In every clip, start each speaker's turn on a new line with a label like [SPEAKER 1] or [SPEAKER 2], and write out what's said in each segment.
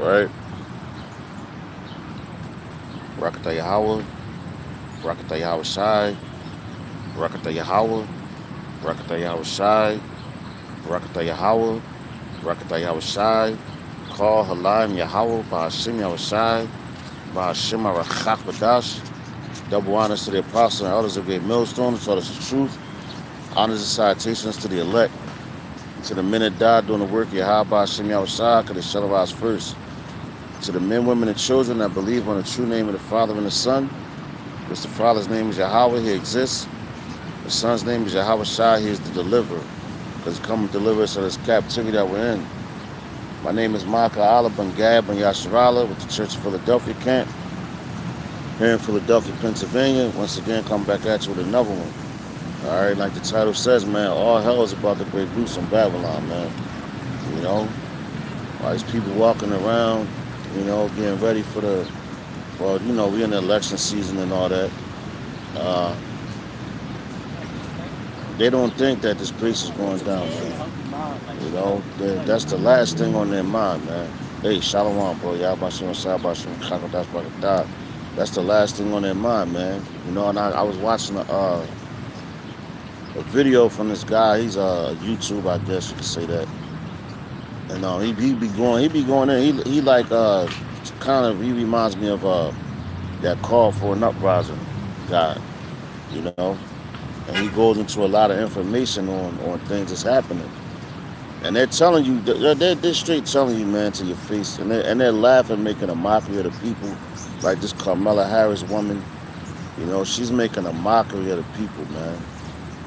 [SPEAKER 1] right? Rakata Yahweh, Rakata Yahweh Shai, Rakata Yahweh, Rakata Yahweh Shai, Rakata Yahweh, Rakata Yahweh Shai, Call Halayim Yahweh, Bahashim Yahweh Shai, Bahashim Arachak Badash. Double honors to the apostles and elders of Great Millstone, taught us the truth. Honors and salutations to the elect, to the men that died doing the work of Yahweh Hashem Yahweh Shai, because they shall arise first. To the men, women, and children that believe on the true name of the Father and the Son, which the Father's name is Yahweh, He exists. The Son's name is Yahweh Shai, He is the deliverer, because He come to deliver us out of this captivity that we're in. My name is Micah Allah Ben Gab Ben Yasharala with the Church of Philadelphia camp here in Philadelphia, Pennsylvania. Once again, come back at you with another one. All right, like the title says, man, all hell is about to break loose in Babylon, man. You know, all these people walking around, you know, getting ready for the, well, you know, we're in the election season and all that. Uh, they don't think that this place is going down, man. You know, that's the last thing on their mind, man. Hey, Shalom, bro. Yabashim, Shabashim, Chakadash, Bakadah. That's the last thing on their mind, man. You know, and I was watching a video from this guy. He's a YouTube, I guess you could say that. And he be going in. He like kind of, he reminds me of that call for an uprising guy, you know. And he goes into a lot of information on things that's happening. And they're telling you, they're straight telling you, man, to your face. And they're laughing, making a mockery of the people. Like this Kamala Harris woman, you know, she's making a mockery of the people, man.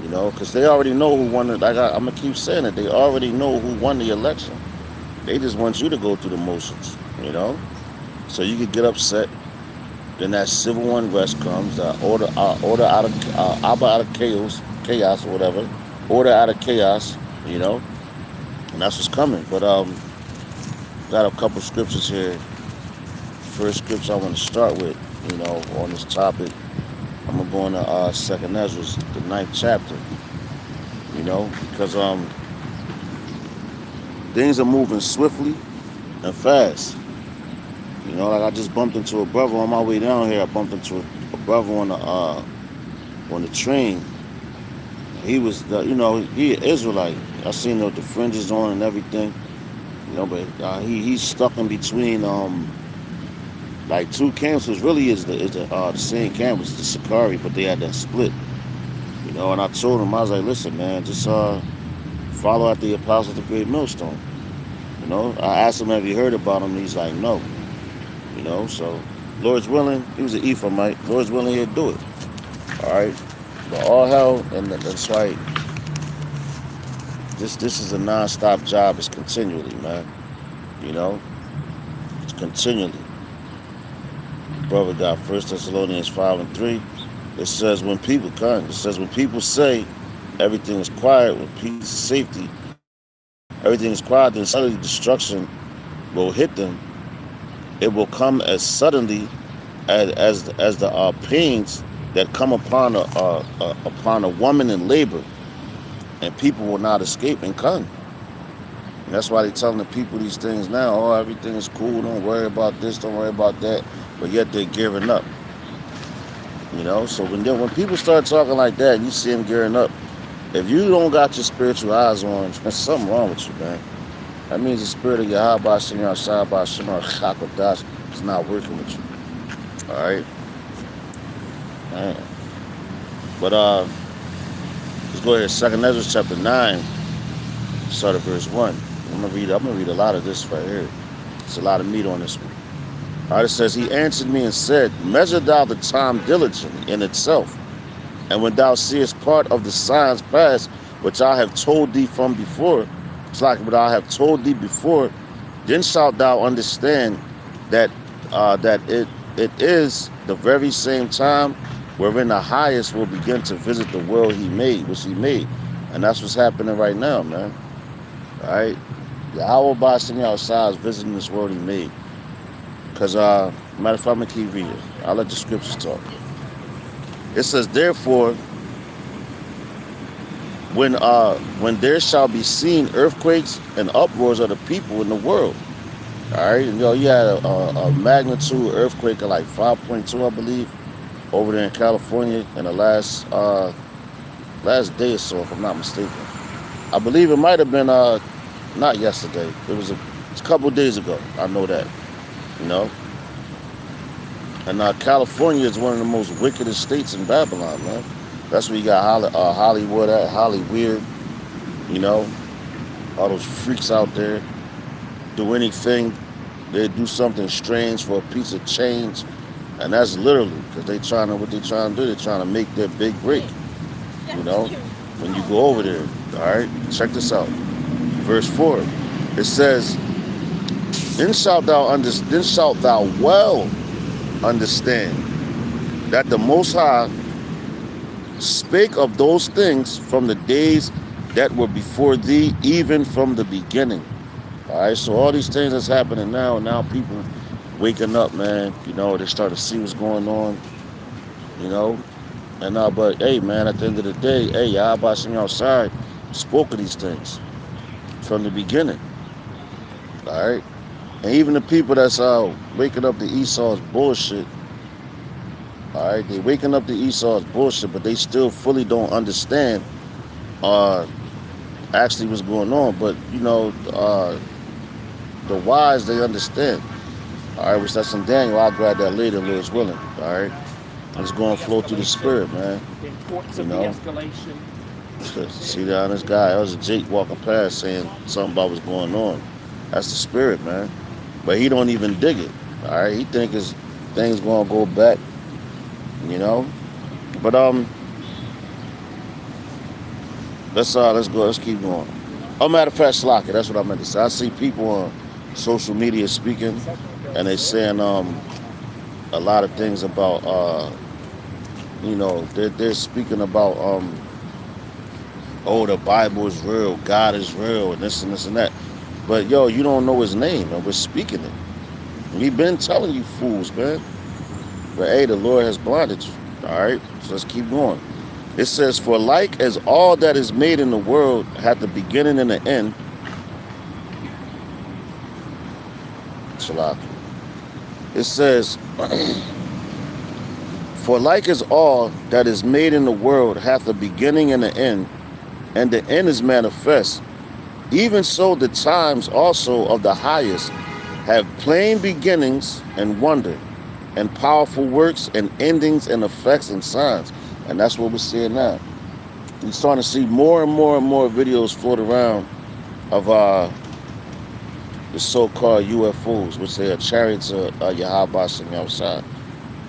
[SPEAKER 1] You know, because they already know who won it. Like I'm going to keep saying it. They already know who won the election. They just want you to go through the motions, you know. So you could get upset. Then that civil unrest comes, order out of chaos or whatever. Order out of chaos, you know. And that's what's coming. But got a couple scriptures here. First scripture I want to start with, you know, on this topic. I'm gonna go into 2nd Ezra, the 9th chapter. You know, because things are moving swiftly and fast. You know, like I just bumped into a brother on my way down here. I bumped into a brother on the train. He was, you know, he an Israelite. I seen the fringes on and everything. You know, but he's stuck in between like two camps. Which really is the same camp as the Sakari, but they had that split. You know, and I told him, I was like, listen, man, just follow out the apostles of the Great Millstone. You know, I asked him, have you heard about him? And he's like, no. You know, so Lord's willing, he was an Ephraimite. Lord's willing, he'll do it. All right, but all hell, and that's right. This is a non-stop job. It's continually, man. You know, it's continually. Brother got 1 Thessalonians 5:3. It says when people come, it says when people say everything is quiet, with peace and safety, everything is quiet, then suddenly destruction will hit them. It will come as suddenly as the pains that come upon a woman in labor, and people will not escape and come. And that's why they're telling the people these things now. Oh, everything is cool. Don't worry about this. Don't worry about that. But yet they're gearing up. You know. So when people start talking like that, and you see them gearing up, if you don't got your spiritual eyes on, there's something wrong with you, man. That means the spirit of Yahweh Shem Shah Shem Chakadash is not working with you. All right. Man. But let's go ahead. 2nd Ezra chapter 9, start at verse 1. I'm gonna read a lot of this right here. It's a lot of meat on this one. All right, it says, he answered me and said, measure thou the time diligently in itself, and when thou seest part of the signs pass, which I have told thee from before, it's like what I have told thee before, then shalt thou understand that it is the very same time wherein the highest will begin to visit the world which he made. And that's what's happening right now, man. All right? Yahweh Ba'ashem Yahushua is visiting this world he made. Because, matter of fact, I'm going to keep reading. I'll let the scriptures talk. It says, therefore, when there shall be seen earthquakes and uproars of the people in the world, All right, and you had a magnitude earthquake of like 5.2, I believe, over there in California in the last day or so, if I'm not mistaken. I believe it might have been not yesterday. It's a couple of days ago. I know that, you know. And California is one of the most wickedest states in Babylon, man. That's where you got Hollywood at, Hollyweird, you know, all those freaks out there do anything. They do something strange for a piece of change, and that's literally because what they trying to do. They're trying to make their big break. You know, when you go over there, all right. Check this out, verse 4. It says, then shalt thou well understand that the Most High spake of those things from the days that were before thee, even from the beginning. All right, so all these things that's happening now, and now people waking up, man. You know, they start to see what's going on. You know, and but hey, man, at the end of the day, hey, Yahweh Shem outside spoke of these things from the beginning. All right, and even the people that's waking up to Esau's bullshit. All right, they waking up to Esau's bullshit, but they still fully don't understand actually what's going on. But you know, the wise, they understand. All right, which that's in Daniel. I'll grab that later, Lord's willing. All right, it's going to flow through the spirit, man.
[SPEAKER 2] The importance
[SPEAKER 1] You
[SPEAKER 2] of
[SPEAKER 1] know,
[SPEAKER 2] de-escalation.
[SPEAKER 1] see down this guy. That was a Jake walking past saying something about what's going on. That's the spirit, man. But he don't even dig it. All right, he think his things going to go back. You know, but let's go. Let's keep going. Oh, matter of fact, Slocky, that's what I meant to say. I see people on social media speaking, and they saying a lot of things about you know, they're speaking about oh, the Bible is real, God is real, and this and this and that. But yo, you don't know his name, and we're speaking it. We've been telling you fools, man. But hey, the Lord has blinded you. All right, so let's keep going. It says, for like as all that is made in the world hath the beginning and the end. Shalak. It says, for like as all that is made in the world hath a beginning and an end, and the end is manifest, even so the times also of the highest have plain beginnings and wonder, and powerful works and endings and effects and signs. And that's what we're seeing now. We're starting to see more and more and more videos float around of the so-called UFOs, which they are chariots of Yahweh Shem outside.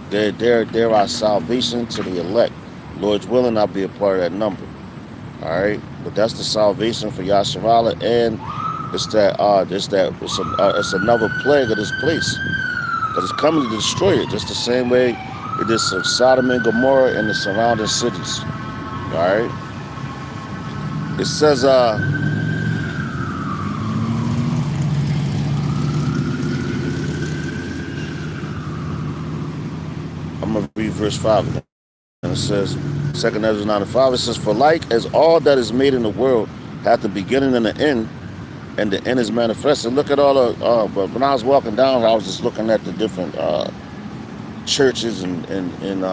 [SPEAKER 1] They're our salvation to the elect. Lord's willing, I'll be a part of that number. All right, but that's the salvation for Yasharala, and it's another plague of this place, because it's coming to destroy it, just the same way it is of Sodom and Gomorrah and the surrounding cities. All right, it says I'm gonna read verse 5 again. And it says, 2nd Ezra 9:5, it says, for like as all that is made in the world hath the beginning and the end, and the end is manifested. Look at all the, but when I was walking down, I was just looking at the different churches and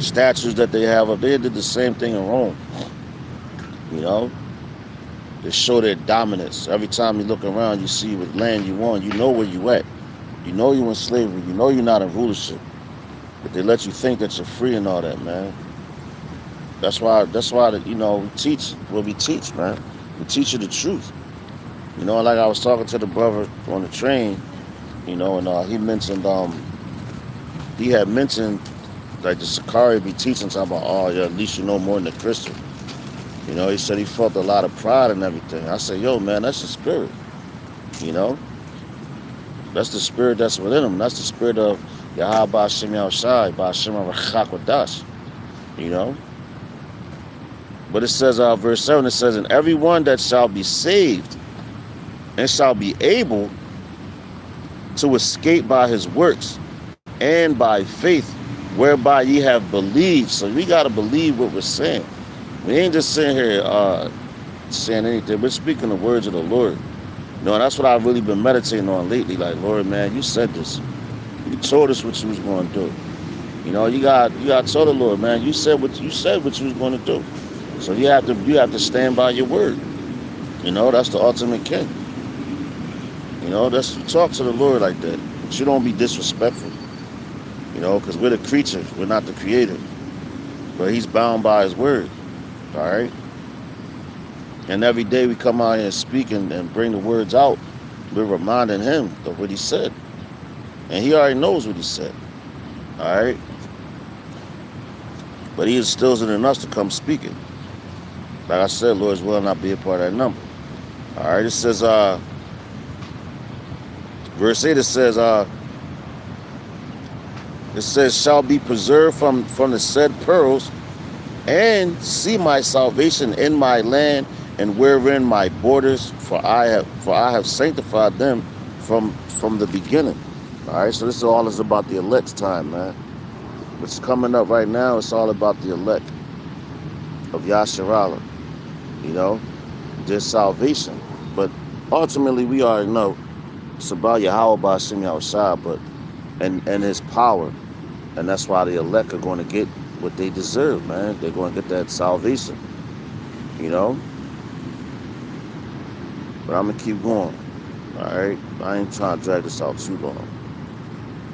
[SPEAKER 1] statues that they have up there. They did the same thing in Rome. You know, they show their dominance. Every time you look around, you see what land you on. You know where you at. You know you're in slavery. You know you're not in rulership. But they let you think that you're free and all that, man. That's why you know, we teach what we teach, man. We teach you the truth. You know, like I was talking to the brother on the train, you know, and he mentioned, he had mentioned, like the Sakari be teaching something about, oh, yeah, at least you know more than a Christian. You know, he said he felt a lot of pride and everything. I said, yo, man, that's the spirit. You know? That's the spirit that's within him. That's the spirit of Yahweh Shem Yahushai, Ba'ashem Rachak Wadash. You know? But it says, verse 7, it says, and everyone that shall be saved and shall be able to escape by his works and by faith, whereby ye have believed. So we got to believe what we're saying. We ain't just sitting here saying anything. We're speaking the words of the Lord. No, that's what I've really been meditating on lately. Like, Lord, man, you said this. You told us what you was going to do. You got to tell the Lord, man. You said what you was going to do. So you have to stand by your word. That's the ultimate king. That's talk to the Lord like that. But you don't be disrespectful. Because we're the creatures, we're not the creator. But He's bound by His word. All right. And every day we come out here and speak and bring the words out, we're reminding Him of what He said, and He already knows what He said. All right. But He instills it in us to come speaking. Like I said, Lord's will not be a part of that number. All right. It says, verse 8. It says, shall be preserved from the said pearls, and see my salvation in my land, and wherein my borders, for I have sanctified them from the beginning. All right. So this all is about the elect's time, man. What's coming up right now? It's all about the elect of Yasharala. Their salvation. But ultimately, we already know it's about Yahweh Ba'ashem Yahushua, but and His power, and that's why the elect are going to get what they deserve, man. They're going to get that salvation. But I'm gonna keep going. All right, I ain't trying to drag this out too long.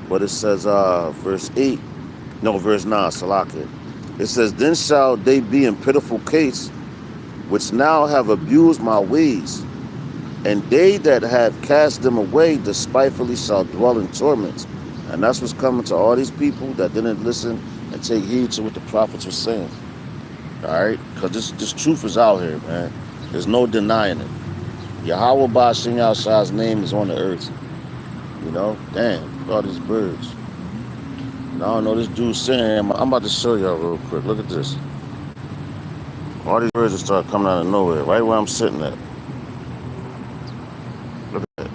[SPEAKER 1] But it says, verse 8, no, verse 9, Salakah. It says, then shall they be in pitiful case, which now have abused my ways, and they that have cast them away despitefully shall dwell in torments. And that's what's coming to all these people that didn't listen and take heed to what the prophets were saying. All right, because this truth is out here, man. There's no denying it. Yahweh Ba'ashem Yahushua's name is on the earth. Damn, look at all these birds. And I don't know, this dude's saying, I'm about to show y'all real quick. Look at this. All these birds just start coming out of nowhere, right where I'm sitting at. Look at that.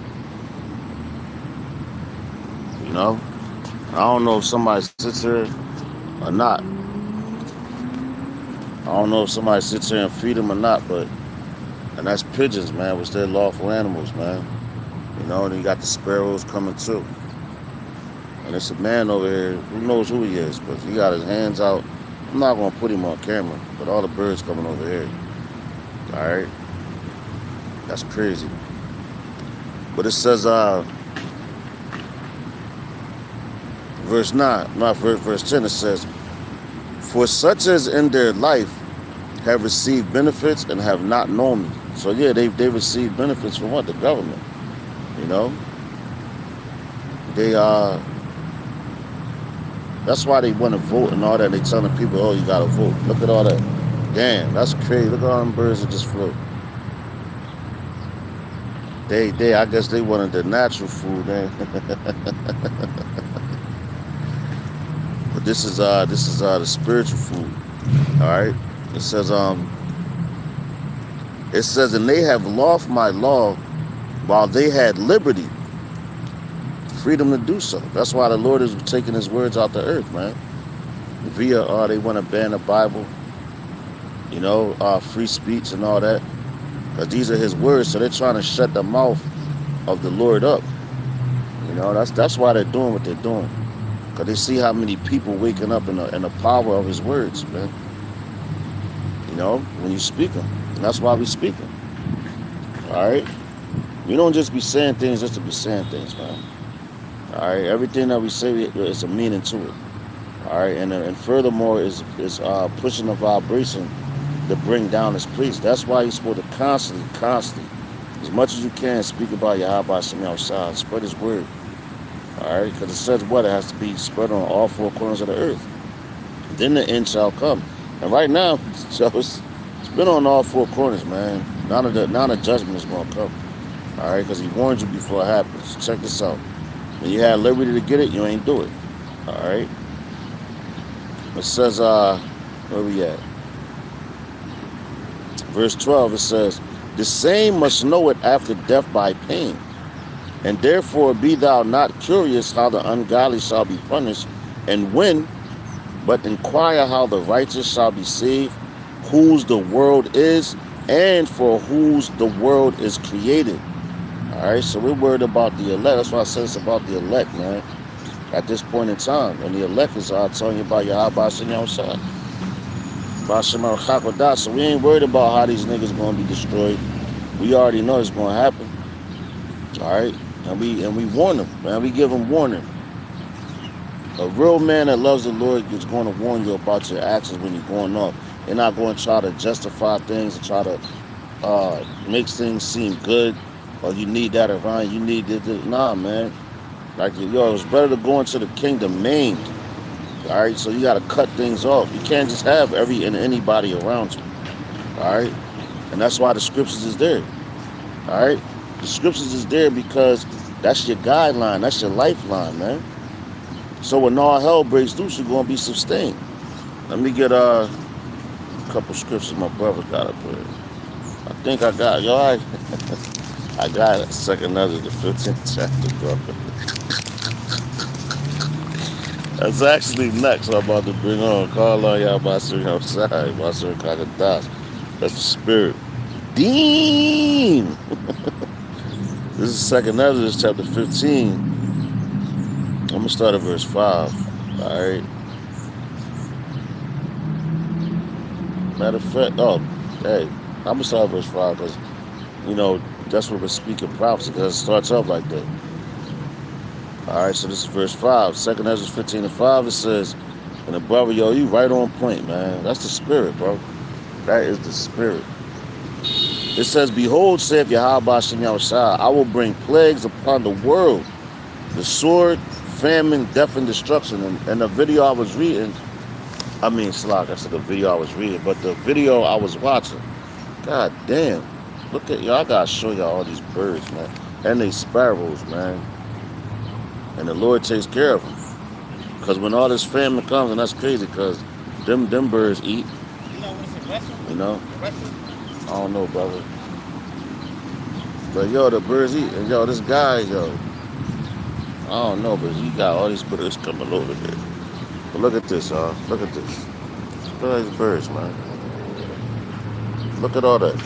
[SPEAKER 1] I don't know if somebody sits here or not. I don't know if somebody sits here and feed them or not, and that's pigeons, man, which they're lawful animals, man. And you got the sparrows coming too. And it's a man over here, who knows who he is, but he got his hands out. I'm not going to put him on camera, but all the birds coming over here. All right? That's crazy. But it says, verse 9, not verse 10, it says, for such as in their life have received benefits and have not known me. So yeah, they received benefits from what? The government. They that's why they want to vote and all that. They telling people, oh, you gotta vote. Look at all that. Damn, that's crazy. Look at all them birds that just flew. I guess they wanted the natural food, man. But this is the spiritual food. All right. It says, and they have lost my law while they had liberty, freedom to do so. That's why the Lord is taking His words out the earth, man. Via, they want to ban the Bible, free speech and all that. Because these are His words, so they're trying to shut the mouth of the Lord up. That's why they're doing what they're doing. Because they see how many people waking up in the power of His words, man. When you speak them. And that's why we speak them. All right? We don't just be saying things just to be saying things, man. All right? Everything that we say, is a meaning to it. All right? And furthermore, is pushing the vibration to bring down His place. That's why you're supposed to constantly, as much as you can, speak about Yahweh Ba'ashem Yahushua, spread His word. All right? Because it says what? It has to be spread on all four corners of the earth. Then the end shall come. And right now, so it's been on all four corners, man. Now the judgment is going to come. All right? Because He warned you before it happens. Check this out. When you had liberty to get it, you ain't do it. All right? It says, where we at? Verse 12, it says, the same must know it after death by pain. And therefore be thou not curious how the ungodly shall be punished, and when, but inquire how the righteous shall be saved, whose the world is, and for whose the world is created. All right, so we're worried about the elect. That's why I said it's about the elect, man. At this point in time, and the elect is telling you about Yahweh Shem Yahushua, Bashem Chakodah. So we ain't worried about how these niggas gonna be destroyed. We already know it's gonna happen. All right, and we warn them, man. We give them warning. A real man that loves the Lord is going to warn you about your actions when you're going off. They're not going to try to justify things and try to make things seem good, or you need that around. You need this. Nah, man. Like, yo, it's better to go into the kingdom maimed. All right, so you got to cut things off. You can't just have every and anybody around you. All right, and that's why the scriptures is there. All right, the scriptures is there because that's your guideline. That's your lifeline, man. So when all hell breaks loose, you're gonna be sustained. Let me get a couple scriptures my brother got up here. I think I got yo. I got Second Ezra, the 15th chapter, brother. That's actually next. I'm about to bring on. Call on y'all by Sir outside, by Sir Kakadas. That's the spirit. Dean. This is Second Ezra, chapter 15. I'm gonna start at verse 5. All right. Matter of fact, hey, I'm gonna start at verse 5 because that's what we're speaking prophecy, because it starts off like that. All right, so this is verse 5. Second Ezra 15:5. It says, and the brother, yo, you right on point, man. That's the spirit, bro. That is the spirit. It says, behold, saith Yahweh Shem Yahushua, I will bring plagues upon the world, the sword, famine, death, and destruction. And the video I was reading, Slock, I said the video I was reading, but the video I was watching, god damn, look at y'all. I gotta show y'all all these birds, man, and they sparrows, man. And the Lord takes care of them, because when all this famine comes, and that's crazy, because them birds eat. You know, I don't know, brother, but yo, the birds eat, and yo, this guy, yo, I don't know, but he got all these birds coming over there. But look at this, look at this. Look at these birds, man. Look at all that.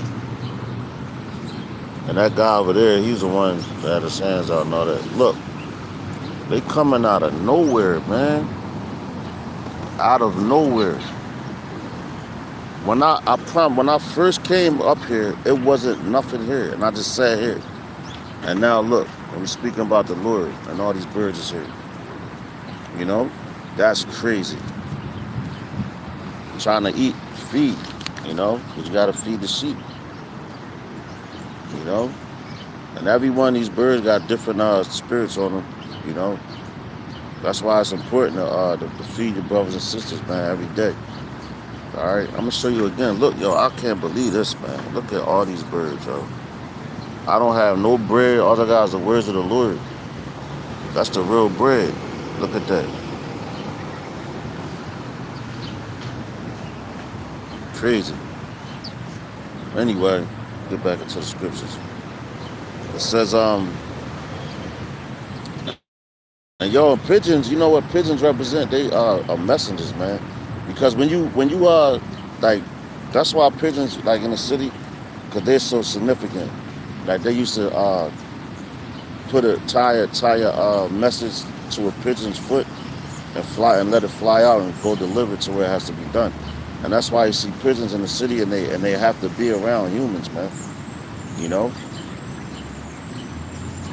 [SPEAKER 1] And that guy over there, he's the one that had his hands out and all that. Look, they coming out of nowhere, man. Out of nowhere. When I first came up here, it wasn't nothing here, and I just sat here. And now look, I'm speaking about the Lord, and all these birds is here. You know, that's crazy. Trying to eat, feed, because you got to feed the sheep. And every one of these birds got different spirits on them. That's why it's important to feed your brothers and sisters, man, every day. All right, I'm gonna show you again. Look, yo, I can't believe this, man. Look at all these birds, yo. I don't have no bread. All I got is the words of the Lord. That's the real bread. Look at that. Crazy. Anyway, get back into the scriptures. It says, and yo, pigeons, you know what pigeons represent? They are messengers, man. Because when you like, that's why pigeons, like in the city, because they're so significant. Like they used to tie a message to a pigeon's foot and let it fly out and go deliver it to where it has to be done. And that's why you see pigeons in the city, and they have to be around humans, man.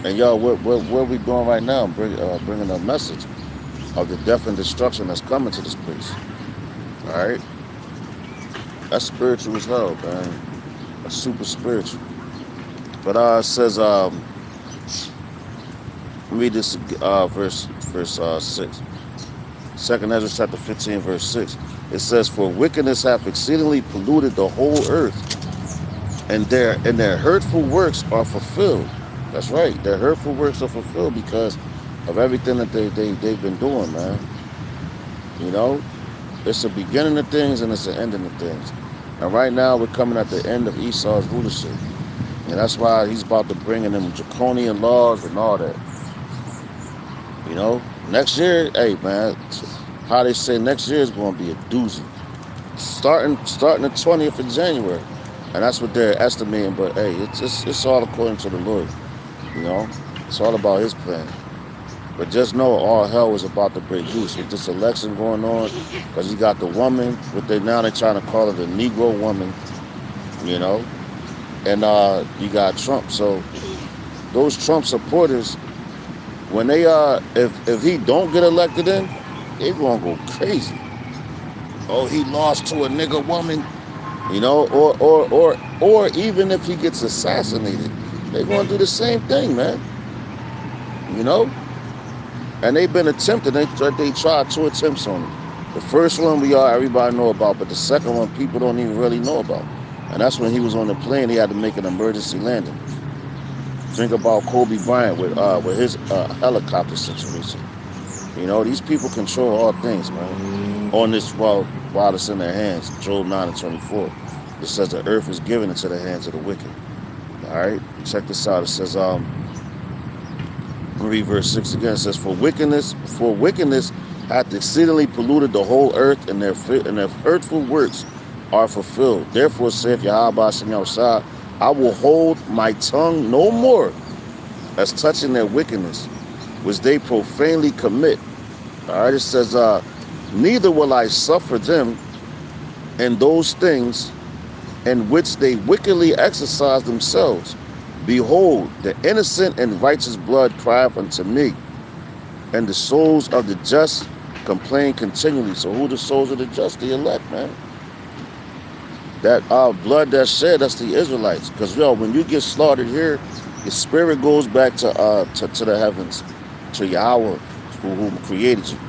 [SPEAKER 1] And yo, what we doing right now? Bringing a message of the death and destruction that's coming to this place. All right, that's spiritual as hell, man. That's super spiritual. But it says, read this verse 6. Second Ezra chapter 15, verse 6. It says, for wickedness hath exceedingly polluted the whole earth, and their hurtful works are fulfilled. That's right, their hurtful works are fulfilled because of everything that they've been doing, man. It's the beginning of things and it's the ending of things. And right now we're coming at the end of Esau's rulership. And that's why he's about to bring in them draconian laws and all that. Next year, hey man, how they say next year is going to be a doozy. Starting the 20th of January. And that's what they're estimating, but hey, it's all according to the Lord. You know, it's all about his plan. But just know all hell is about to break loose with this election going on, because you got the woman, now they're trying to call her the Negro woman, you know, and you got Trump. So those Trump supporters, when they if he don't get elected in, they gonna go crazy. Oh, he lost to a nigger woman, you know, or even if he gets assassinated, they gonna do the same thing, man. You know. And they've been attempted. They tried 2 attempts on him. The first one everybody know about, but the second one people don't even really know about. And that's when he was on the plane. He had to make an emergency landing. Think about Kobe Bryant with his helicopter situation. You know, these people control all things, man. On this while it's in their hands. Job 9:24. It says the earth is given into the hands of the wicked. All right, check this out. It says read verse 6 again. It says, For wickedness hath exceedingly polluted the whole earth, and their hurtful works are fulfilled. Therefore saith Yahweh Shem Yahushua, I will hold my tongue no more as touching their wickedness, which they profanely commit. All right, it says, neither will I suffer them in those things in which they wickedly exercise themselves. Behold, the innocent and righteous blood crieth unto me, and the souls of the just complain continually. So who the souls of the just? The elect, man. That blood that's shed, that's the Israelites. Because when you get slaughtered here, your spirit goes back to the heavens, to Yahweh, who created you.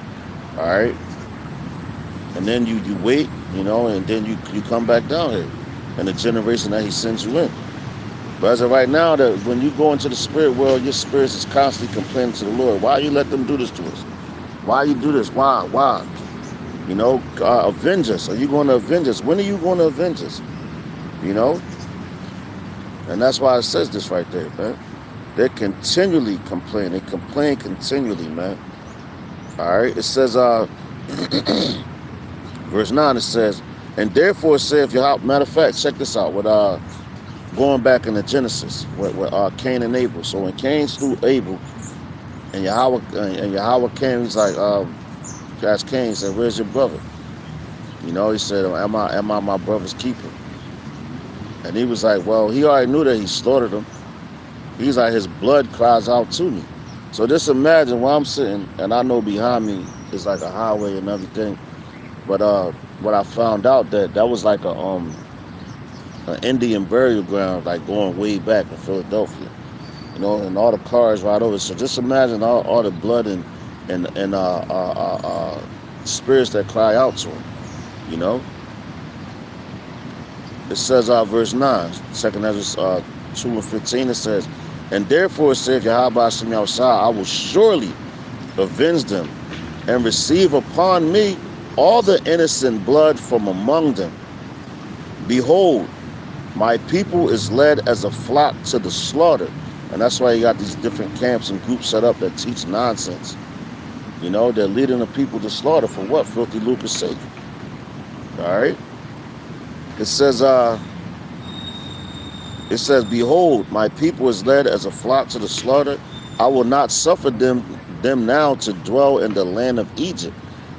[SPEAKER 1] All right, and then you wait, you know, and then you come back down here, and the generation that He sends you in. But as of right now, that when you go into the spirit world, your spirit is constantly complaining to the Lord. Why you let them do this to us? Why you do this? Why? You know, avenge us. Are you going to avenge us? When are you going to avenge us? You know? And that's why it says this right there, man. They continually complain. They complain continually, man. All right? It says, verse 9, it says, and therefore saith Yahweh, matter of fact, check this out, with going back into Genesis with Cain and Abel. So when Cain slew Abel, and Yahweh came, he's like, asked Cain, he said, where's your brother? You know, he said, am I my brother's keeper? And he was like, well, he already knew that he slaughtered him. He's like, his blood cries out to me. So just imagine where I'm sitting, and I know behind me is like a highway and everything. But what I found out that was like an Indian burial ground, like going way back in Philadelphia, you know, and all the cars right over. So just imagine all the blood and spirits that cry out to him, you know. It says, verse 9, 2 Ezra 2:15, it says, and therefore saith Yahweh Shem Yahushua, I will surely avenge them and receive upon me all the innocent blood from among them. Behold, my people is led as a flock to the slaughter. And that's why you got these different camps and groups set up that teach nonsense. You know, they're leading the people to slaughter for what? Filthy lucre's sake. All right? It says, behold, my people is led as a flock to the slaughter. I will not suffer them now to dwell in the land of Egypt.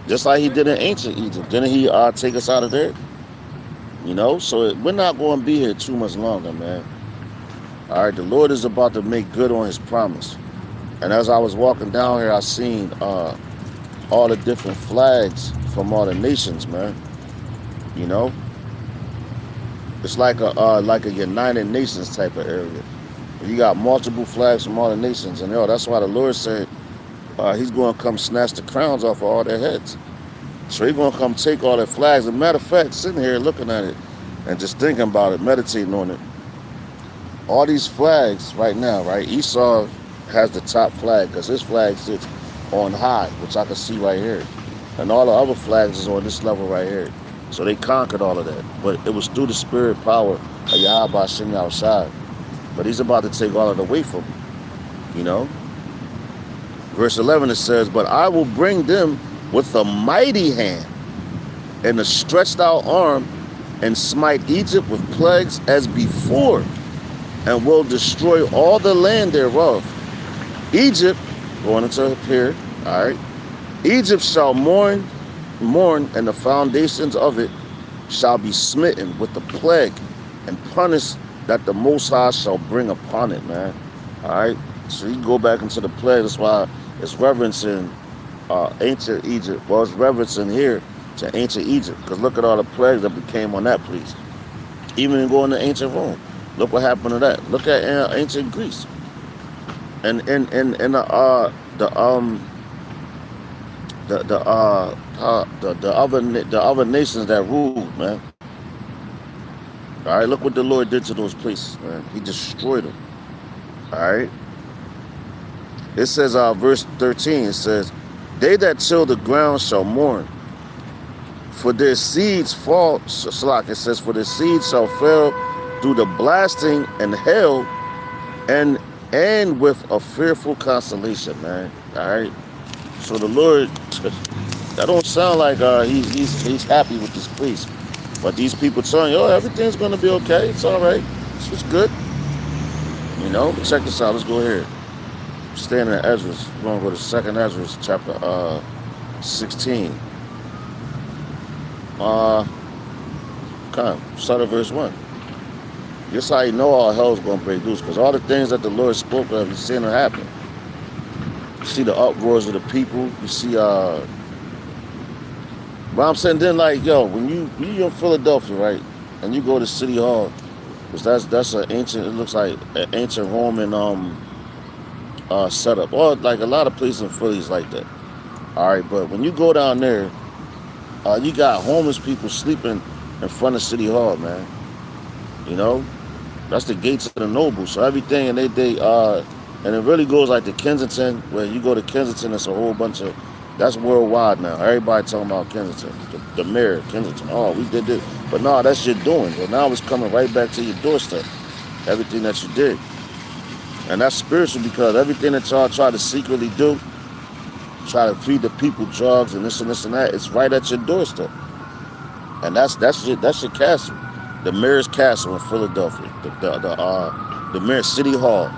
[SPEAKER 1] Just like He did in ancient Egypt. Didn't He take us out of there? You know, so we're not going to be here too much longer, man. All right, the Lord is about to make good on His promise. And as I was walking down here, I seen all the different flags from all the nations, man. You know, it's like a United Nations type of area. You got multiple flags from all the nations, and that's why the Lord said He's going to come snatch the crowns off of all their heads. So He's going to come take all their flags. As a matter of fact, sitting here looking at it and just thinking about it, meditating on it, all these flags right now, right? Esau has the top flag because his flag sits on high, which I can see right here. And all the other flags is on this level right here. So they conquered all of that. But it was through the spirit power of Yahweh Shem Yahushua. But He's about to take all of it away from them, you know? Verse 11, it says, but I will bring them with a mighty hand and a stretched out arm and smite Egypt with plagues as before. and will destroy all the land thereof. Egypt, going into here, all right. Egypt shall mourn, and the foundations of it shall be smitten with the plague and punished that the Most High shall bring upon it, man. All right. So you go back into the plague. That's why it's reverencing ancient Egypt. Well, it's reverencing here to ancient Egypt, because look at all the plagues that became on that place. Even going to ancient Rome, look what happened to that. Look at ancient Greece, and the other nations that ruled, man. All right, look what the Lord did to those places, man. He destroyed them. All right. It says, verse 13. It says, "They that till the ground shall mourn, for their seeds fall." Salak, it says, "For their seeds shall fail through the blasting and hail, and with a fearful consolation," man. All right. So the Lord, that don't sound like he's happy with this place, but these people telling you, "Oh, everything's gonna be okay. It's all right. It's good." You know. But check this out. Let's go here. Staying in Ezra. We're gonna go to 2nd Ezra, chapter 16. Start at verse 1. This how you know all hell's gonna break loose, because all the things that the Lord spoke of, you've seen it happen. You see the uproars of the people. You see, but I'm saying then, like, yo, when you're in Philadelphia, right, and you go to City Hall, because that's an ancient. It looks like an ancient Roman setup, or like a lot of places in Philly is like that. All right, but when you go down there, you got homeless people sleeping in front of City Hall, man. You know, that's the gates of the noble. So everything, and and it really goes like to Kensington, where you go to Kensington, it's a whole bunch of, that's worldwide now. Everybody talking about Kensington, the mayor of Kensington. Oh, we did this, but no, that's your doing. But now it's coming right back to your doorstep. Everything that you did. And that's spiritual, because everything that y'all try to secretly do, try to feed the people drugs and this and that, it's right at your doorstep. And that's your castle, the mayor's castle in Philadelphia, the mayor's City Hall,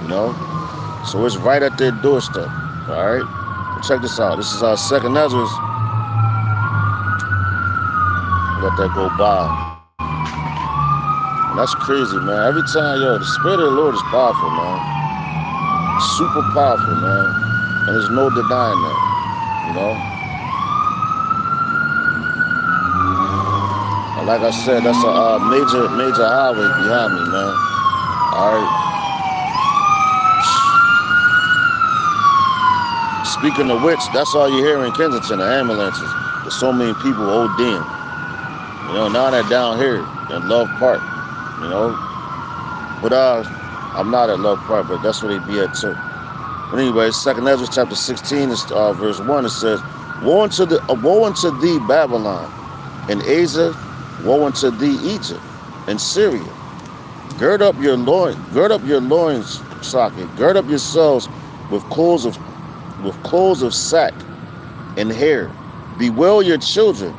[SPEAKER 1] you know. So it's right at their doorstep. All right. But check this out. This is our 2nd Ezra. Let that go by. That's crazy, man. Every time, yo, the Spirit of the Lord is powerful, man. Super powerful, man. And there's no denying that, you know? And like I said, that's a major highway behind me, man. All right. Speaking of which, that's all you hear in Kensington, the ambulances. There's so many people ODing. You know, now they're down here in Love Park. You know, but I'm not at Love Park, but that's where they be at too. But anyway, 2nd Ezra chapter 16, verse 1, it says, woe unto thee, Babylon, and Asia, woe unto thee, Egypt, and Syria. Gird up your loins, socket, gird up yourselves with clothes of sack and hair. Bewail your children,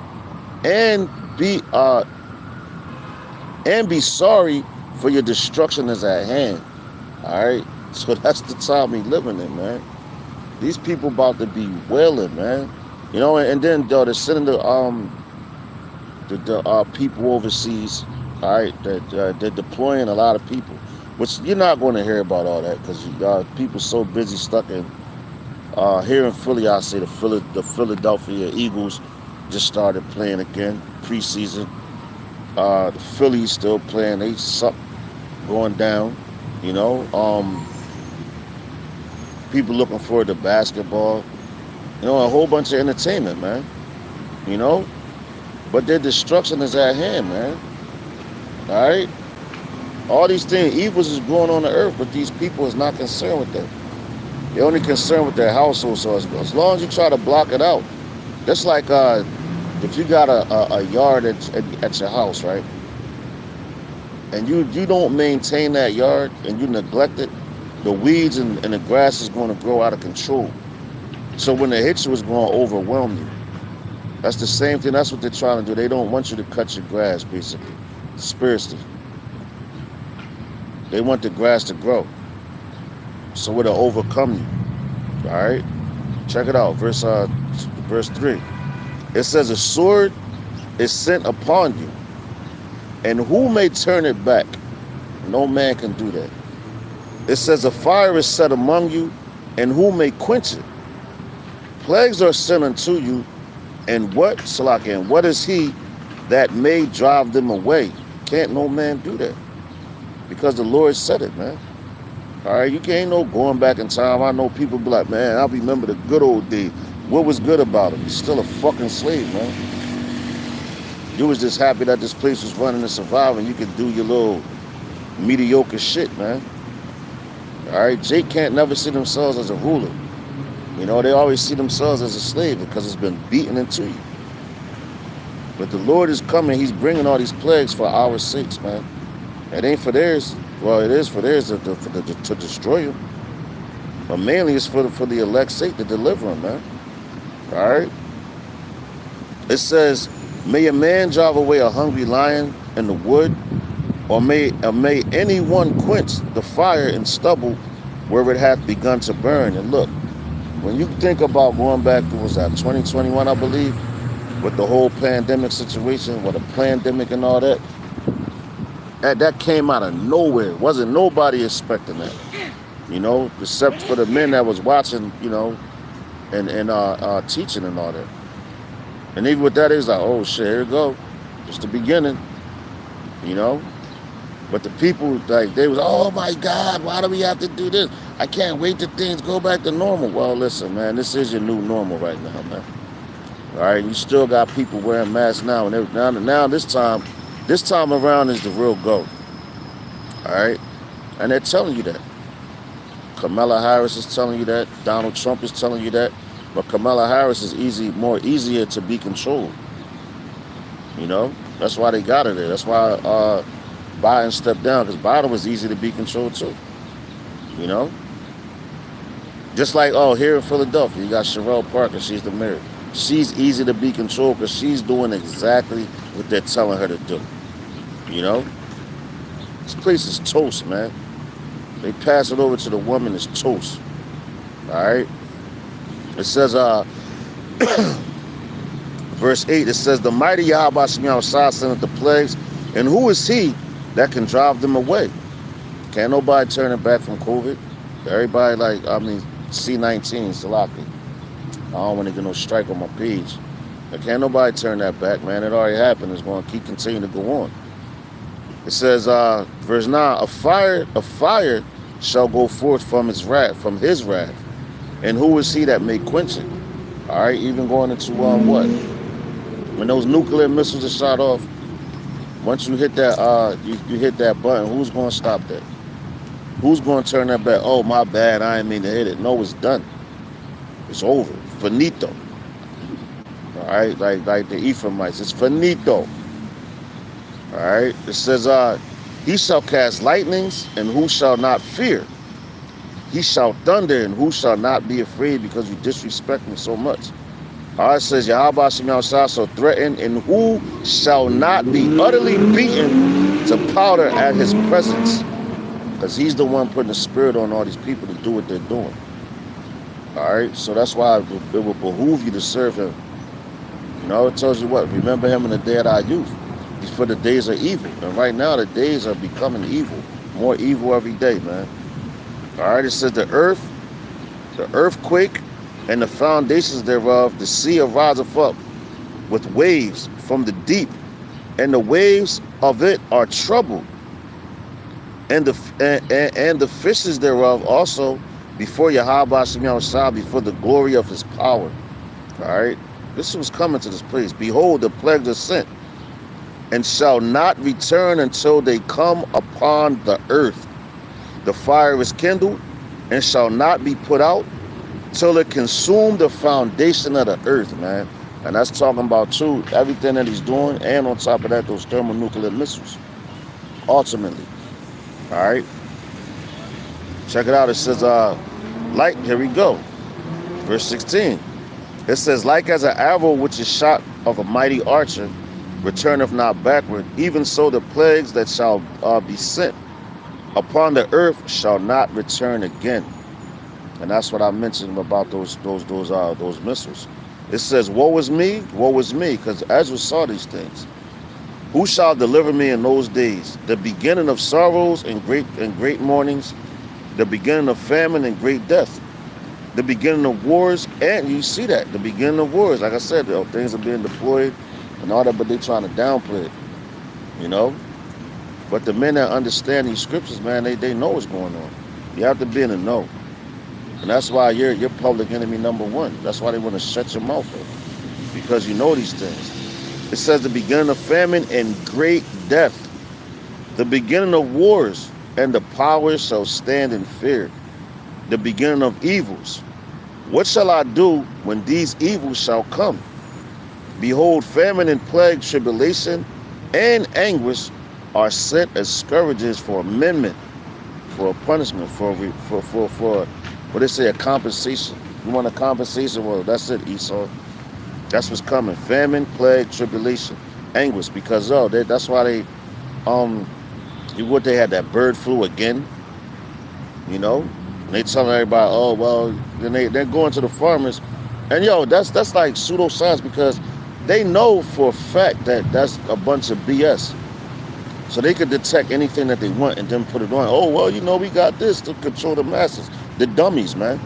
[SPEAKER 1] and be sorry, for your destruction is at hand. All right, so that's the time we living in, man. These people about to be wailing, man. You know, and then they're sending the people overseas. All right, they're deploying a lot of people, which you're not going to hear about all that, because people so busy stuck in here in Philly. I say the Philadelphia Eagles just started playing again, preseason. The Phillies still playing. They suck going down, you know. People looking forward to basketball. You know, a whole bunch of entertainment, man. You know. But their destruction is at hand, man. All right? All these things, evils is going on the earth, but these people is not concerned with that. They're only concerned with their household. So as long as you try to block it out, that's like if you got a yard at your house, right? And you don't maintain that yard and you neglect it, the weeds and the grass is going to grow out of control. So when they hit you, it's going to overwhelm you. That's the same thing. That's what they're trying to do. They don't want you to cut your grass, basically, spiritually. They want the grass to grow. So it'll overcome you. Alright? Check it out. Verse 3. It says, a sword is sent upon you, and who may turn it back? No man can do that. It says, a fire is set among you, and who may quench it? Plagues are sent unto you, and what, Salaki, and what is he that may drive them away? Can't no man do that. Because the Lord said it, man. Alright, you can't no going back in time. I know people be like, man, I remember the good old days. What was good about him? He's still a fucking slave, man. You was just happy that this place was running and surviving. You could do your little mediocre shit, man. Alright, Jake can't never see themselves as a ruler. You know, they always see themselves as a slave because it's been beaten into you. But the Lord is coming. He's bringing all these plagues for our sakes, man. It ain't for theirs. Well, it is for theirs to destroy you. But mainly it's for the elect's sake to deliver them, man. All right? It says, may a man drive away a hungry lion in the wood, or may anyone quench the fire and stubble where it hath begun to burn. And look, when you think about going back to, was that 2021, I believe, with the whole pandemic situation, with the pandemic and all that, that came out of nowhere. Wasn't nobody expecting that, you know, except for the men that was watching, you know, and teaching and all that. And even with that, it's like, oh shit, here it go. Just the beginning, you know. But the people, like, they was, oh my God, why do we have to do this? I can't wait till things go back to normal. Well, listen, man, this is your new normal right now, man. All right, you still got people wearing masks now, and now this time around is the real go. All right, and they're telling you that. Kamala Harris is telling you that. Donald Trump is telling you that. But Kamala Harris is easier to be controlled. You know, that's why they got her there. That's why Biden stepped down, because Biden was easy to be controlled too. You know, just like here in Philadelphia, you got Sherelle Parker. She's the mayor. She's easy to be controlled because she's doing exactly what they're telling her to do. You know, this place is toast, man. They pass it over to the woman, it's toast. All right. It says, verse 8, it says, the mighty Yahweh Shah sendeth the plagues, and who is he that can drive them away? Can't nobody turn it back from COVID. Everybody C-19, Salaki. I don't want to get no strike on my page. But can't nobody turn that back, man. It already happened. It's going to continue to go on. It says, verse 9, a fire shall go forth from his wrath, and who is he that may quench it? All right, even going into what? When those nuclear missiles are shot off, once you hit that, you hit that button, who's going to stop that? Who's going to turn that back? Oh, my bad, I didn't mean to hit it. No, it's done. It's over. Finito. All right, like the Ephraimites, it's finito. All right, it says, he shall cast lightnings, and who shall not fear? He shall thunder, and who shall not be afraid, because you disrespect me so much? All right, it says, Yahweh Shem shall threaten, and who shall not be utterly beaten to powder at his presence? Because he's the one putting the spirit on all these people to do what they're doing. All right, so that's why it will behoove you to serve him. You know, it tells you what, remember him in the day of our youth. For the days are evil. And right now, the days are becoming evil. More evil every day, man. All right, it says the earthquake, and the foundations thereof, the sea ariseth up with waves from the deep, and the waves of it are troubled. And the fishes thereof also before Yahweh Shem Shah, before the glory of his power. All right, this was coming to this place. Behold, the plagues are sent, and shall not return until they come upon the earth. The fire is kindled, and shall not be put out till it consume the foundation of the earth, man. And that's talking about too, everything that he's doing, and on top of that, those thermonuclear missiles. Ultimately. All right. Check it out. It says, here we go. Verse 16. It says, like as an arrow which is shot of a mighty archer, returneth not backward, even so the plagues that shall be sent upon the earth shall not return again. And that's what I mentioned about those missiles. It says, woe is me, because Ezra saw these things. Who shall deliver me in those days? The beginning of sorrows and great mournings, the beginning of famine and great death, the beginning of wars, and you see that, the beginning of wars. Like I said, things are being deployed and all that, but they're trying to downplay it, you know? But the men that understand these scriptures, man, they know what's going on. You have to be in the know. And that's why you're public enemy number one. That's why they want to shut your mouth up, because you know these things. It says the beginning of famine and great death, the beginning of wars, and the powers shall stand in fear, the beginning of evils. What shall I do when these evils shall come? Behold, famine and plague, tribulation, and anguish are sent as scourges for amendment, for a punishment, for what they say, a compensation. You want a compensation? Well, that's it, Esau. That's what's coming. Famine, plague, tribulation, anguish. Because that's why they had that bird flu again. You know, and they telling everybody, oh well, then they're going to the farmers, and that's like pseudoscience, because they know for a fact that that's a bunch of BS. So they could detect anything that they want and then put it on. Oh well, we got this to control the masses. The dummies, man.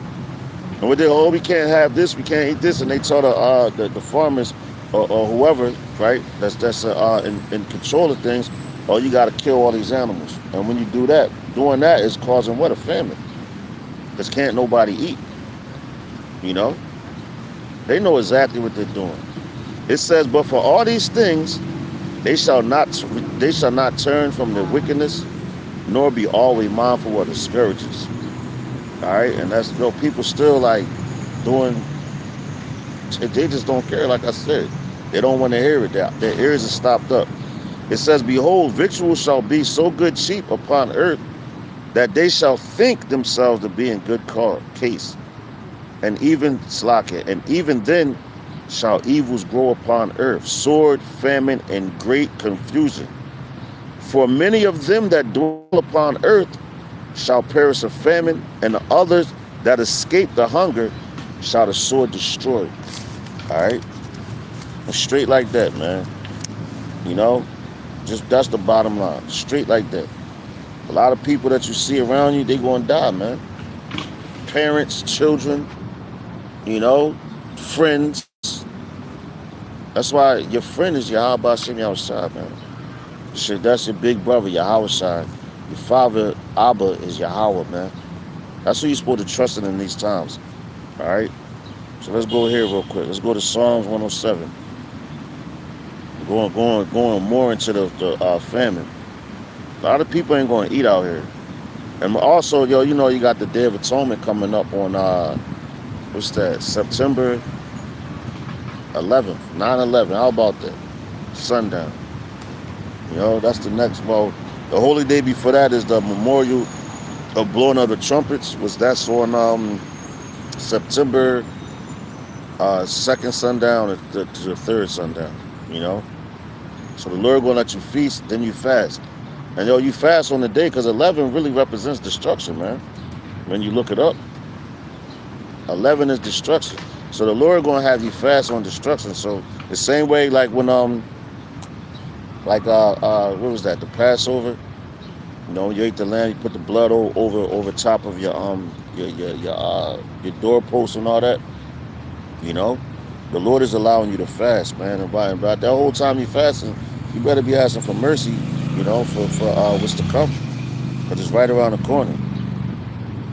[SPEAKER 1] And what we can't have this, we can't eat this, and they tell the farmers or whoever, right? That's in control of things. Oh, you got to kill all these animals. And when you do that, doing that is causing what? A famine. Because can't nobody eat. You know? They know exactly what they're doing. It says, but for all these things, they shall not turn from their wickedness, nor be always mindful of the scourges. All right? And that's, people still like doing, they just don't care, like I said. They don't want to hear it. Their ears are stopped up. It says, behold, victuals shall be so good cheap upon earth, that they shall think themselves to be in good case. And even then shall evils grow upon earth, sword, famine, and great confusion. For many of them that dwell upon earth shall perish of famine, and the others that escape the hunger shall the sword destroy. All right? Straight like that, man. Just that's the bottom line. Straight like that. A lot of people that you see around you, they gonna die, man. Parents, children, friends. That's why your friend is Yahweh Shem Yahushua, man. That's your big brother, Yahushua. Your father, Abba, is Yahweh, man. That's who you're supposed to trust in these times. All right? So let's go here real quick. Let's go to Psalms 107. Going more into the famine. A lot of people ain't going to eat out here. And also, you got the Day of Atonement coming up on, what's that, September 11th, 9/11. How about that? Sundown. That's the next, the holy day before that is the memorial of blowing of the trumpets, that's on September 2nd sundown to the 3rd sundown, So the Lord gonna let you feast, then you fast. And you fast on the day, because 11 really represents destruction, man. When you look it up, 11 is destruction. So the Lord gonna have you fast on destruction. So the same way, like when what was that? The Passover. You ate the lamb, you put the blood over top of your doorpost and all that. The Lord is allowing you to fast, man. And by that whole time you fasting, you better be asking for mercy, for what's to come, because it's right around the corner.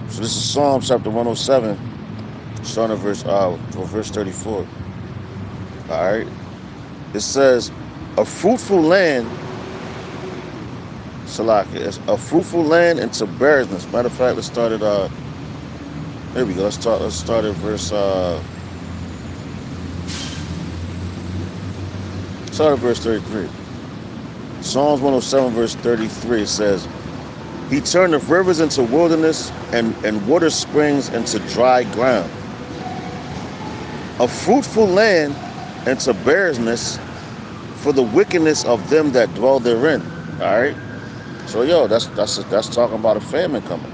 [SPEAKER 1] So this is Psalm chapter 107, starting at verse 34. All right. It says, a fruitful land, Salaki, a fruitful land into barrenness. Matter of fact, let's start at there we go. Let's start at verse start at verse 33. Psalms 107 verse 33 says, he turned the rivers into wilderness and water springs into dry ground. A fruitful land into barrenness for the wickedness of them that dwell therein. All right. So yo, that's talking about a famine coming.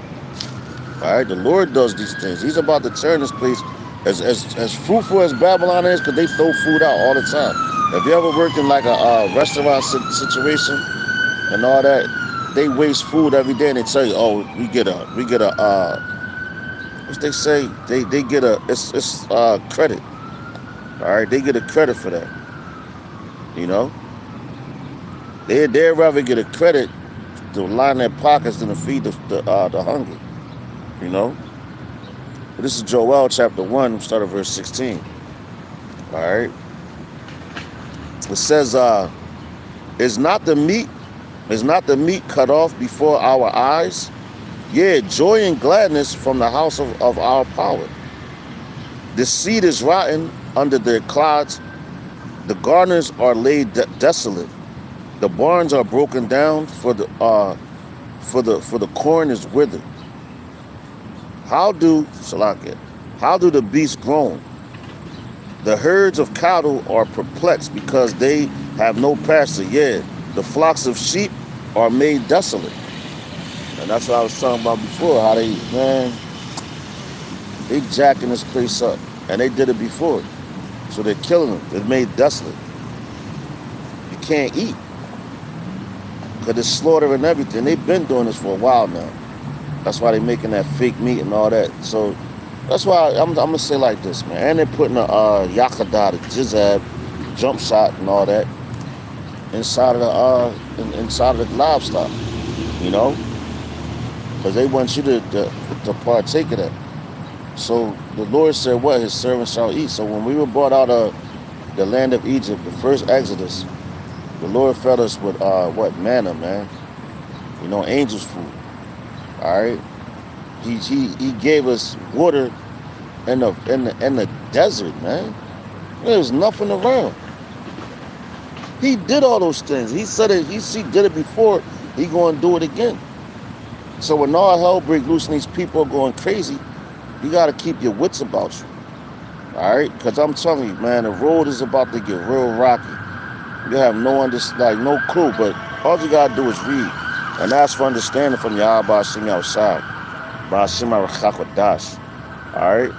[SPEAKER 1] All right, the Lord does these things. He's about to turn this place as fruitful as Babylon is, because they throw food out all the time. If you ever worked in like a restaurant situation and all that, they waste food every day, and they tell you, oh, we get a what they say, they get a it's credit. All right, they get a credit for that. You know, they'd rather get a credit to line their pockets than to feed the hungry. You know, but this is Joel chapter 1, start at verse 16. All right, it says, "Is not the meat cut off before our eyes? Yeah, joy and gladness from the house of our power. The seed is rotten under their clods. The garners are laid desolate. The barns are broken down, for the corn is withered. How do Salakia, how do the beasts groan? The herds of cattle are perplexed because they have no pasture. Yeah, the flocks of sheep are made desolate." And that's what I was talking about before, how they jacking this place up. And they did it before. So they're killing them. They're made desolate. You can't eat. Because it's slaughter and everything. They've been doing this for a while now. That's why they're making that fake meat and all that. So that's why I'm going to say like this, man. And they're putting a Yakadah, the Jizab, jump shot and all that inside of the livestock. You know? Because they want you to partake of that. So the Lord said, what? His servants shall eat. So when we were brought out of the land of Egypt, the first Exodus, the Lord fed us with, manna, man. You know, angels' food. All right? He gave us water in the desert, man. There was nothing around. He did all those things. He said it, he did it before. He going to do it again. So when all hell break loose and these people are going crazy, you got to keep your wits about you. All right? Because I'm telling you, man, the road is about to get real rocky. You have no clue, but all you got to do is read. And ask for understanding from Yahweh Ba'ashim outside. Ba'ashim Arachakwadash. All right?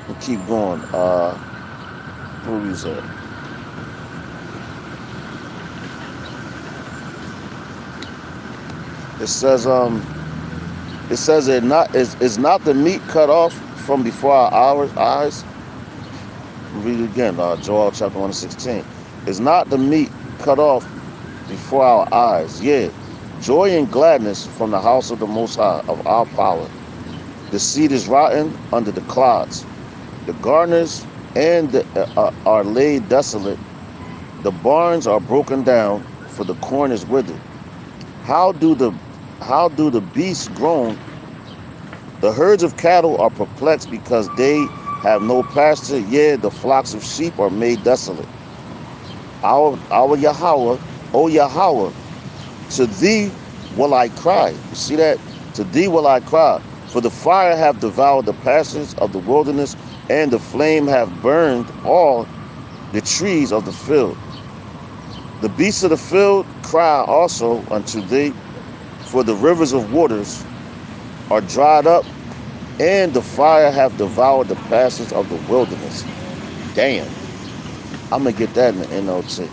[SPEAKER 1] We'll keep going. Who is that? It says is not the meat cut off from before our eyes? Read it again, Joel chapter 1:16. Is not the meat cut off before our eyes? Yeah, joy and gladness from the house of the Most High of our power. The seed is rotten under the clods. The garners are laid desolate. The barns are broken down, for the corn is withered. How do the beasts groan? The herds of cattle are perplexed because they have no pasture. Yeah, the flocks of sheep are made desolate. Our Yahweh, O Yahweh, to thee will I cry. You see that? To thee will I cry. For the fire have devoured the pastures of the wilderness, and the flame have burned all the trees of the field. The beasts of the field cry also unto thee, for the rivers of waters are dried up, and the fire have devoured the pastures of the wilderness. Damn. I'm going to get that in the NLT.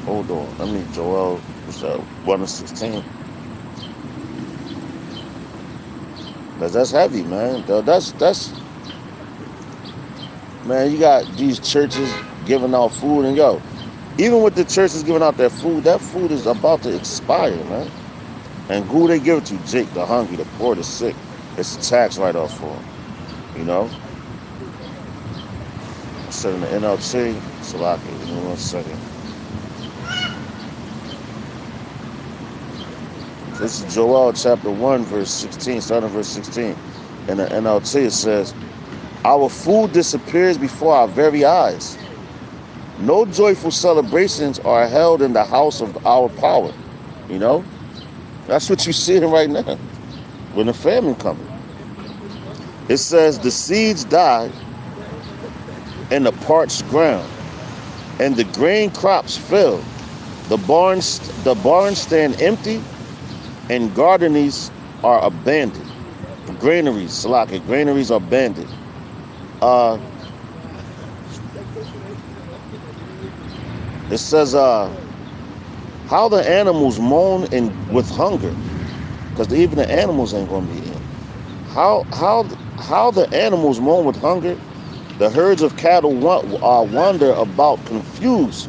[SPEAKER 1] Hold on. Let me, Joel, 1:16. That's heavy, man. That's man, you got these churches giving out food, and yo, even with the churches giving out that food is about to expire, man. And who they give it to? Jake, the hungry, the poor, the sick. It's a tax write-off for them, you know? I said in the NLT, Salaki, give me 1 second. This is Joel chapter 1, verse 16, starting verse 16. In the NLT it says, our food disappears before our very eyes. No joyful celebrations are held in the house of our power. You know? That's what you're seeing right now. When the famine coming. It says the seeds die in the parched ground, and the grain crops fail. The barns stand empty, and garderies are abandoned. Granaries are abandoned. Uh, it says, how the animals moan with hunger, because even the animals ain't gonna be in. How how how the animals moan with hunger? The herds of cattle wander about confused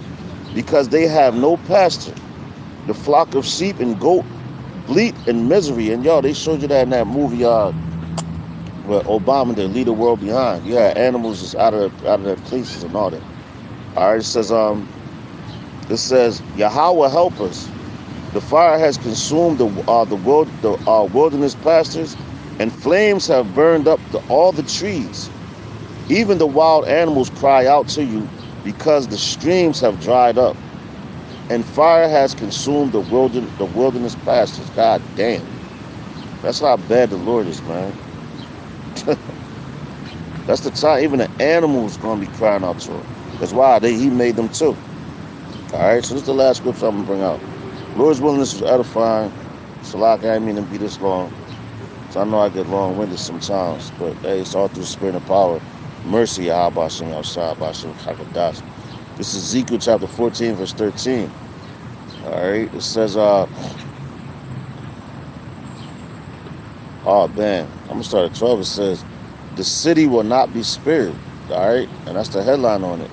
[SPEAKER 1] because they have no pasture. The flock of sheep and goat bleat in misery. And y'all, they showed you that in that movie, where Obama did Lead the World Behind. You had animals just out of their places and all that. All right, it says Yahweh help us. The fire has consumed the wilderness pastures, and flames have burned up all the trees. Even the wild animals cry out to you because the streams have dried up, and fire has consumed the wilderness pastures. God damn. That's how bad the Lord is, man. That's the time. Even the animals gonna be crying out to him. That's why he made them too. All right. So this is the last scripture I'm gonna bring out. Lord's willingness was edifying. Salak, I didn't mean to be this long. So I know I get long-winded sometimes, but hey, it's all through the spirit and power. Mercy, Yahabashim, outside, Bashim, Hakadash. This is Ezekiel chapter 14, verse 13. All right. It says, oh man, I'm gonna start at 12. It says, the city will not be spared. All right, and that's the headline on it.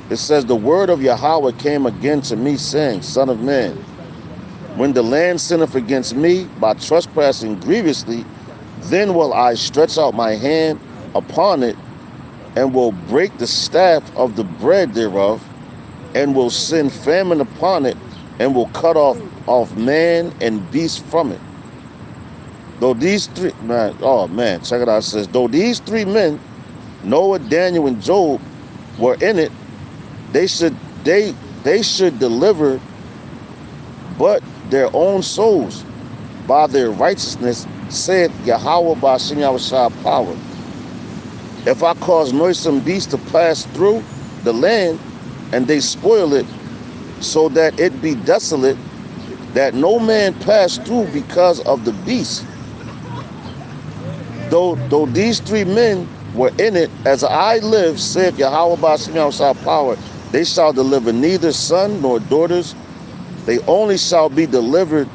[SPEAKER 1] It says, the word of Yahweh came again to me, saying, Son of man, when the land sinneth against me by trespassing grievously, then will I stretch out my hand upon it, and will break the staff of the bread thereof, and will send famine upon it, and will cut off man and beast from it. Though these three, man, oh man, check it out. It says, though these three men, Noah, Daniel, and Job, were in it, they should deliver but their own souls by their righteousness, saith Yahweh by Shem Yahushua power. If I cause noisome beasts to pass through the land, and they spoil it, so that it be desolate, that no man pass through because of the beast. Though these three men were in it, as I live, saith Yahweh by Shem Yahushua power, they shall deliver neither son nor daughters. They only shall be delivered,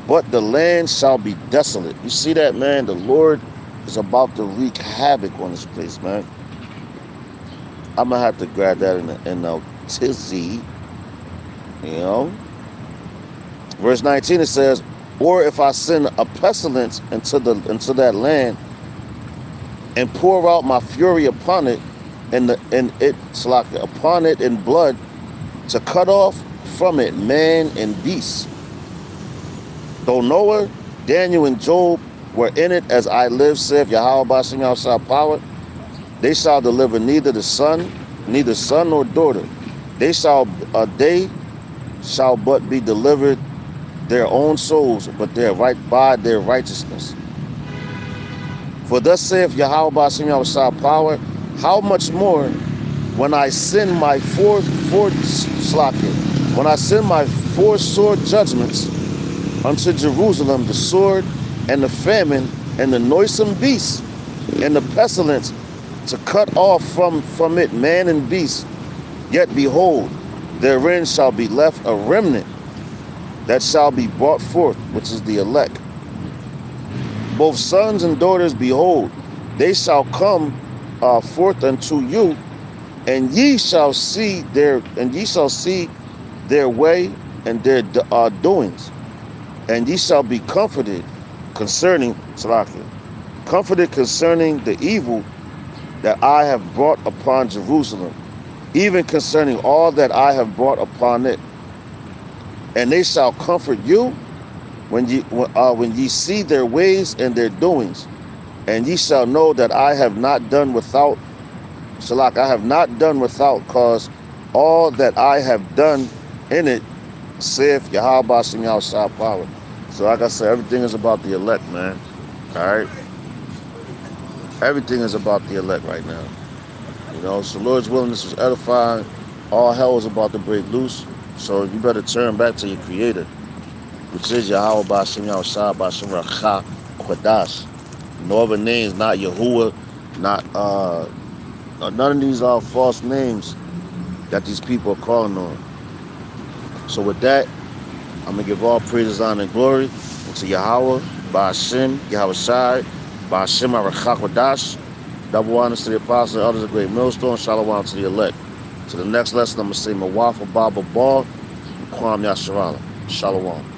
[SPEAKER 1] but the land shall be desolate. You see that, man? The Lord is about to wreak havoc on this place, man. I'm gonna have to grab that in the tizzy, you know. Verse 19 it says, or if I send a pestilence into that land, and pour out my fury upon it, upon it in blood, to cut off from it man and beast. Though Noah, Daniel, and Job were in it, as I live, saith Yahweh Bashim Yahushua power, they shall deliver neither son nor daughter. They shall but be delivered their own souls, but by their righteousness. For thus saith Yahweh Bashim Yahushua power, how much more when I send my four sword judgments unto Jerusalem, the sword and the famine and the noisome beast and the pestilence, to cut off from it man and beast. Yet behold, therein shall be left a remnant that shall be brought forth, which is the elect. Both sons and daughters, behold, they shall come forth unto you, and ye shall see their way and their doings, and ye shall be comforted concerning the evil that I have brought upon Jerusalem, even concerning all that I have brought upon it. And they shall comfort you when ye see their ways and their doings, and ye shall know that I have not done without. I have not done without cause all that I have done in it, saith Yahweh Bashim Yahushua power. So like I said, everything is about the elect, man. All right? Everything is about the elect right now. You know, so Lord's willingness was edifying. All hell is about to break loose. So you better turn back to your creator, which is Yahweh Ba'ashem Yahushua Ba'ashem Racha Kwadash. No other names, not Yahuwah, not none of these are false names that these people are calling on. So with that, I'm gonna give all praises, honor, and glory to Yahweh, Ba'ashem, Yahushua, Ba'ashem Racha Kwadash. Double honors to the apostles and others of great millstone. Shalom to the elect. To the next lesson, I'm gonna say Mawafa Baba Ball, Kwam Yasharala. Shalom.